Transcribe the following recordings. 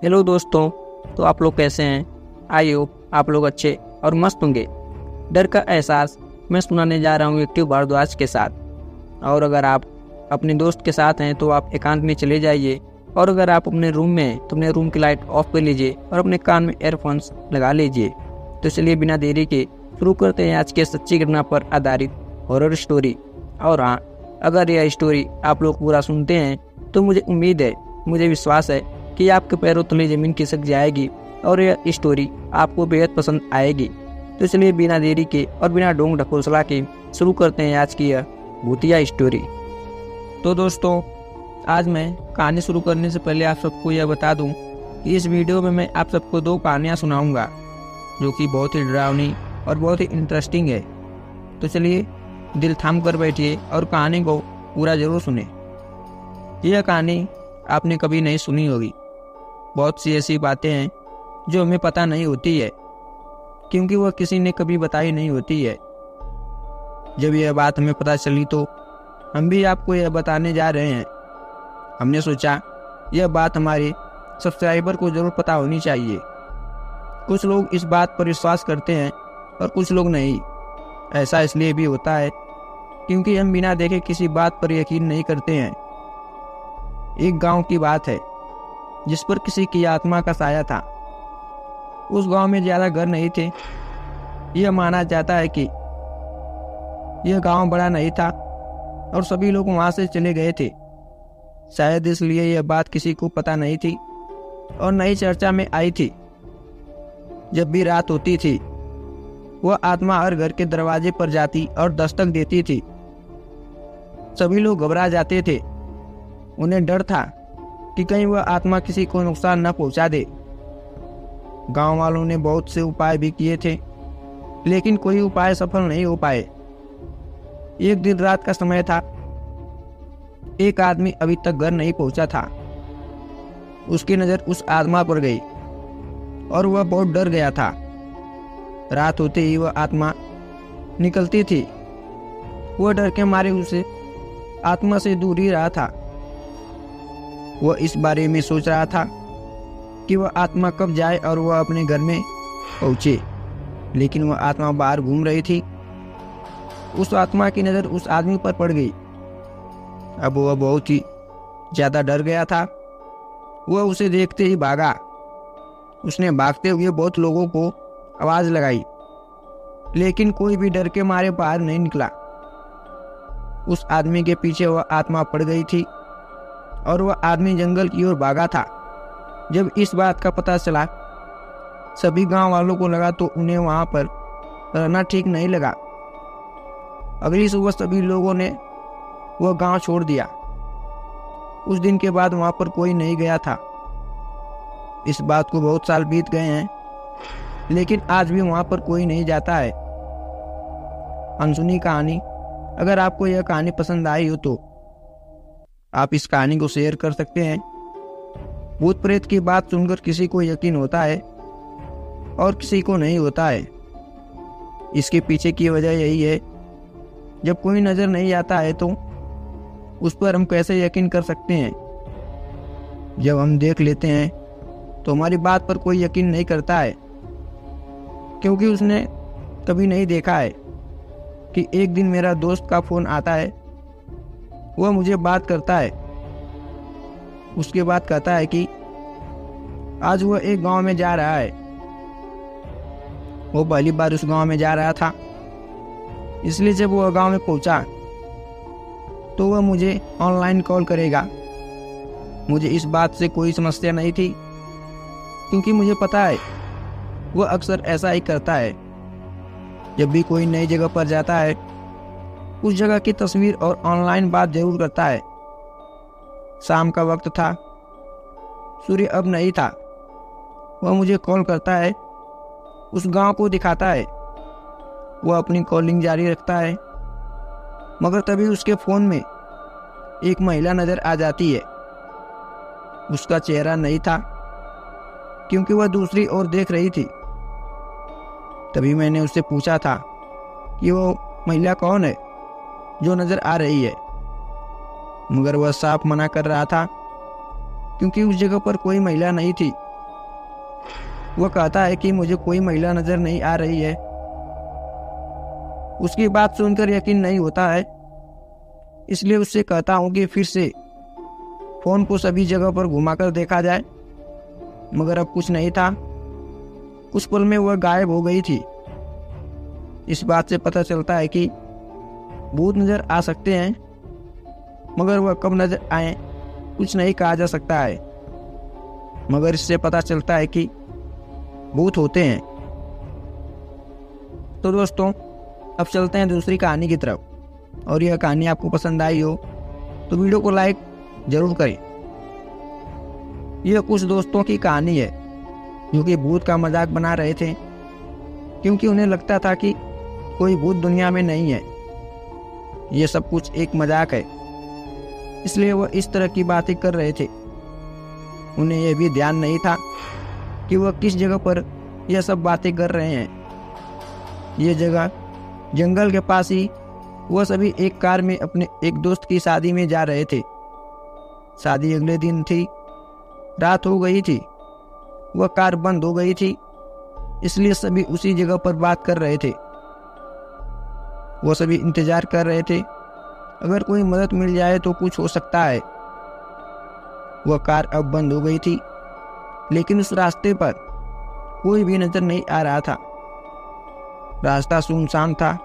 Hello दोस्तों, तो आप लोग कैसे हैं? आई होप आप लोग अच्छे और मस्त होंगे। डर का एहसास मैं सुनाने जा रहा हूँ एक्टिव भारद्वाज के साथ। और अगर आप अपने दोस्त के साथ हैं तो आप एकांत में चले जाइए, और अगर आप अपने रूम में हैं तो अपने रूम की लाइट ऑफ कर लीजिए और अपने कान में एयरफोन्स लगा लीजिए। तो चलिए बिना देरी के शुरू करते हैं आज के सच्ची घटना पर आधारित हॉरर स्टोरी। और हाँ, अगर यह स्टोरी आप लोग पूरा सुनते हैं तो मुझे उम्मीद है, मुझे विश्वास है कि आपके पैरों तले जमीन खिसक जाएगी और यह स्टोरी आपको बेहद पसंद आएगी। तो चलिए बिना देरी के और बिना ढोंग ढकोसला के शुरू करते हैं आज की यह भूतिया स्टोरी। तो दोस्तों, आज मैं कहानी शुरू करने से पहले आप सबको यह बता दूं कि इस वीडियो में मैं आप सबको 2 कहानियां सुनाऊंगा जो कि बहुत ही डरावनी और बहुत ही इंटरेस्टिंग है। तो चलिए दिल थाम कर बैठिए और कहानी को पूरा जरूर सुने। यह कहानी आपने कभी नहीं सुनी होगी। बहुत सी ऐसी बातें हैं जो हमें पता नहीं होती है, क्योंकि वह किसी ने कभी बताई नहीं होती है। जब यह बात हमें पता चली तो हम भी आपको यह बताने जा रहे हैं। हमने सोचा यह बात हमारे सब्सक्राइबर को जरूर पता होनी चाहिए। कुछ लोग इस बात पर विश्वास करते हैं और कुछ लोग नहीं। ऐसा इसलिए भी होता है क्योंकि हम बिना देखे किसी बात पर यकीन नहीं करते हैं। एक गांव की बात है जिस पर किसी की आत्मा का साया था। उस गांव में ज्यादा घर नहीं थे। यह माना जाता है कि यह गांव बड़ा नहीं था और सभी लोग वहां से चले गए थे। शायद इसलिए यह बात किसी को पता नहीं थी और नई चर्चा में आई थी। जब भी रात होती थी, वह आत्मा हर घर के दरवाजे पर जाती और दस्तक देती थी। सभी लोग घबरा जाते थे। उन्हें डर था कि कहीं वह आत्मा किसी को नुकसान न पहुंचा दे। गांव वालों ने बहुत से उपाय भी किए थे, लेकिन कोई उपाय सफल नहीं हो पाए। एक दिन रात का समय था। एक आदमी अभी तक घर नहीं पहुंचा था। उसकी नजर उस आत्मा पर गई और वह बहुत डर गया था। रात होते ही वह आत्मा निकलती थी। वह डर के मारे उसे आत्मा से दूर ही रहा था। वह इस बारे में सोच रहा था कि वह आत्मा कब जाए और वह अपने घर में पहुंचे, लेकिन वह आत्मा बाहर घूम रही थी। उस आत्मा की नज़र उस आदमी पर पड़ गई। अब वह बहुत ही ज़्यादा डर गया था। वह उसे देखते ही भागा। उसने भागते हुए बहुत लोगों को आवाज़ लगाई, लेकिन कोई भी डर के मारे बाहर नहीं निकला। उस आदमी के पीछे वह आत्मा पड़ गई थी और वह आदमी जंगल की ओर भागा था। जब इस बात का पता चला, सभी गांव वालों को लगा तो उन्हें वहां पर रहना ठीक नहीं लगा। अगली सुबह सभी लोगों ने वह गांव छोड़ दिया। उस दिन के बाद वहां पर कोई नहीं गया था। इस बात को बहुत साल बीत गए हैं, लेकिन आज भी वहां पर कोई नहीं जाता है। अनसुनी कहानी। अगर आपको यह कहानी पसंद आई हो तो आप इस कहानी को शेयर कर सकते हैं। भूत प्रेत की बात सुनकर किसी को यकीन होता है और किसी को नहीं होता है। इसके पीछे की वजह यही है, जब कोई नजर नहीं आता है तो उस पर हम कैसे यकीन कर सकते हैं। जब हम देख लेते हैं तो हमारी बात पर कोई यकीन नहीं करता है, क्योंकि उसने कभी नहीं देखा है कि एक दिन मेरा दोस्त का फोन आता है। वह मुझे बात करता है। उसके बाद कहता है कि आज वह एक गांव में जा रहा है। वो पहली बार उस गांव में जा रहा था, इसलिए जब वह गांव में पहुंचा तो वह मुझे ऑनलाइन कॉल करेगा। मुझे इस बात से कोई समस्या नहीं थी, क्योंकि मुझे पता है वह अक्सर ऐसा ही करता है। जब भी कोई नई जगह पर जाता है, उस जगह की तस्वीर और ऑनलाइन बात जरूर करता है। शाम का वक्त था। सूर्य अब नहीं था। वह मुझे कॉल करता है, उस गांव को दिखाता है। वह अपनी कॉलिंग जारी रखता है, मगर तभी उसके फोन में एक महिला नजर आ जाती है। उसका चेहरा नहीं था, क्योंकि वह दूसरी ओर देख रही थी। तभी मैंने उससे पूछा था कि वो महिला कौन है जो नजर आ रही है, मगर वह साफ मना कर रहा था, क्योंकि उस जगह पर कोई महिला नहीं थी। वह कहता है कि मुझे कोई महिला नजर नहीं आ रही है। उसकी बात सुनकर यकीन नहीं होता है, इसलिए उससे कहता हूँ कि फिर से फोन को सभी जगह पर घुमाकर देखा जाए, मगर अब कुछ नहीं था। कुछ पल में वह गायब हो गई थी। इस बात से पता चलता है कि भूत नजर आ सकते हैं, मगर वह कब नजर आए कुछ नहीं कहा जा सकता है। मगर इससे पता चलता है कि भूत होते हैं। तो दोस्तों, अब चलते हैं दूसरी कहानी की तरफ। और यह कहानी आपको पसंद आई हो तो वीडियो को लाइक जरूर करें। यह कुछ दोस्तों की कहानी है जो कि भूत का मजाक बना रहे थे, क्योंकि उन्हें लगता था कि कोई भूत दुनिया में नहीं है, यह सब कुछ एक मजाक है। इसलिए वह इस तरह की बातें कर रहे थे। उन्हें यह भी ध्यान नहीं था कि वह किस जगह पर यह सब बातें कर रहे हैं। यह जगह जंगल के पास ही। वह सभी एक कार में अपने एक दोस्त की शादी में जा रहे थे। शादी अगले दिन थी। रात हो गई थी। वह कार बंद हो गई थी, इसलिए सभी उसी जगह पर बात कर रहे थे। वह सभी इंतजार कर रहे थे, अगर कोई मदद मिल जाए तो कुछ हो सकता है। वह कार अब बंद हो गई थी, लेकिन उस रास्ते पर कोई भी नजर नहीं आ रहा था। रास्ता सुनसान था।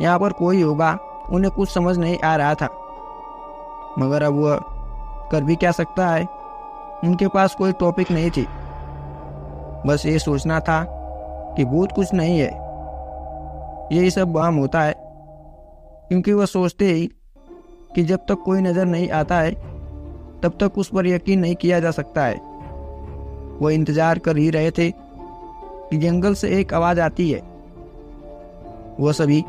यहाँ पर कोई होगा, उन्हें कुछ समझ नहीं आ रहा था। मगर अब वह कर भी क्या सकता है। उनके पास कोई टॉपिक नहीं थी। बस ये सोचना था कि भूत कुछ नहीं है, यही सब वहम होता है। क्योंकि वह सोचते ही कि जब तक कोई नजर नहीं आता है तब तक उस पर यकीन नहीं किया जा सकता है। वह इंतजार कर ही रहे थे कि जंगल से एक आवाज आती है। वह सभी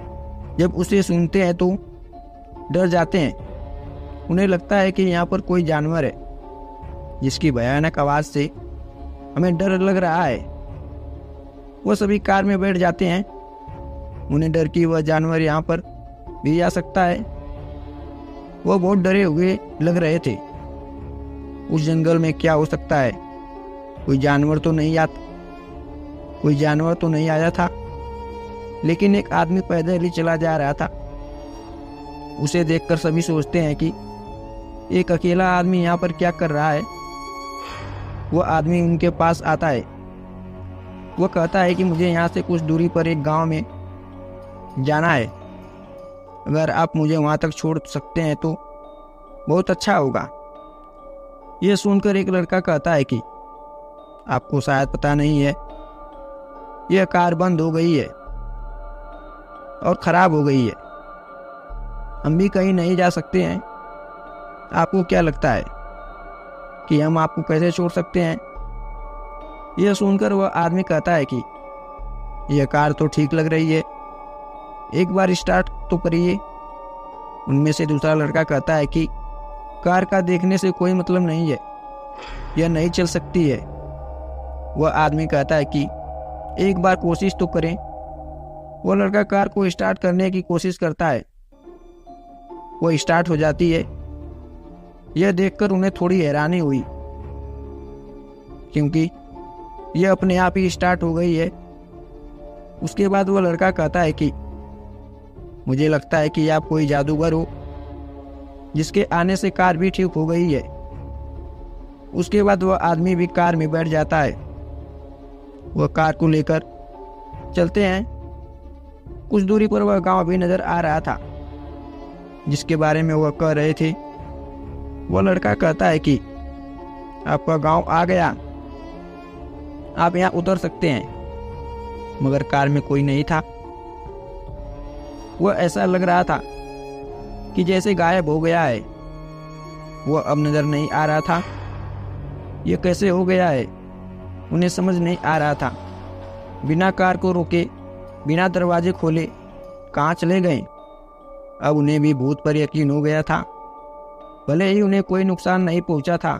जब उसे सुनते हैं तो डर जाते हैं। उन्हें लगता है कि यहाँ पर कोई जानवर है जिसकी भयानक आवाज से हमें डर लग रहा है। वह सभी कार में बैठ जाते हैं। उन्हें डर कि वह जानवर यहाँ पर भी आ सकता है। वह बहुत डरे हुए लग रहे थे। उस जंगल में क्या हो सकता है। कोई जानवर तो नहीं आया था, लेकिन एक आदमी पैदल ही चला जा रहा था। उसे देखकर सभी सोचते हैं कि एक अकेला आदमी यहाँ पर क्या कर रहा है। वह आदमी उनके पास आता है। वह कहता है कि मुझे यहाँ से कुछ दूरी पर एक गांव में जाना है। अगर आप मुझे वहां तक छोड़ सकते हैं तो बहुत अच्छा होगा। यह सुनकर एक लड़का कहता है कि आपको शायद पता नहीं है, यह कार बंद हो गई है और खराब हो गई है। हम भी कहीं नहीं जा सकते हैं। आपको क्या लगता है कि हम आपको कैसे छोड़ सकते हैं। यह सुनकर वह आदमी कहता है कि यह कार तो ठीक लग रही है, एक बार स्टार्ट तो करिए। उनमें से दूसरा लड़का कहता है कि कार का देखने से कोई मतलब नहीं है, यह नहीं चल सकती है। वह आदमी कहता है कि एक बार कोशिश तो करें। वह लड़का कार को स्टार्ट करने की कोशिश करता है। वह स्टार्ट हो जाती है। यह देखकर उन्हें थोड़ी हैरानी हुई, क्योंकि यह अपने आप ही स्टार्ट हो गई है। उसके बाद वह लड़का कहता है कि मुझे लगता है कि आप कोई जादूगर हो, जिसके आने से कार भी ठीक हो गई है। उसके बाद वह आदमी भी कार में बैठ जाता है। वह कार को लेकर चलते हैं। कुछ दूरी पर वह गांव भी नजर आ रहा था जिसके बारे में वह कह रहे थे। वह लड़का कहता है कि आपका गांव आ गया, आप यहाँ उतर सकते हैं। मगर कार में कोई नहीं था। वह ऐसा लग रहा था कि जैसे गायब हो गया है। वह अब नजर नहीं आ रहा था। यह कैसे हो गया है, उन्हें समझ नहीं आ रहा था। बिना कार को रोके, बिना दरवाजे खोले कहाँ चले गए। अब उन्हें भी भूत पर यकीन हो गया था। भले ही उन्हें कोई नुकसान नहीं पहुंचा था,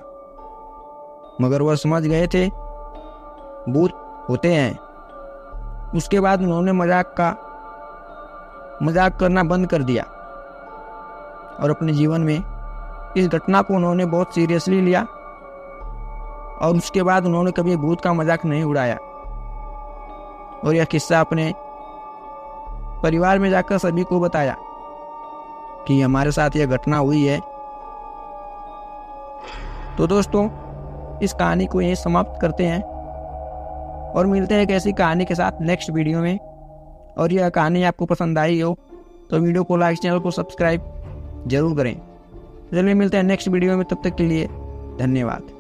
मगर वह समझ गए थे भूत होते हैं। उसके बाद उन्होंने मजाक करना बंद कर दिया और अपने जीवन में इस घटना को उन्होंने बहुत सीरियसली लिया और उसके बाद उन्होंने कभी भूत का मजाक नहीं उड़ाया और यह किस्सा अपने परिवार में जाकर सभी को बताया कि हमारे साथ यह घटना हुई है। तो दोस्तों, इस कहानी को यहीं समाप्त करते हैं और मिलते हैं एक ऐसी कहानी के साथ नेक्स्ट वीडियो में। और यह कहानी आपको पसंद आई हो तो वीडियो को लाइक, चैनल को सब्सक्राइब जरूर करें। चलिए मिलते हैं नेक्स्ट वीडियो में, तब तक के लिए धन्यवाद।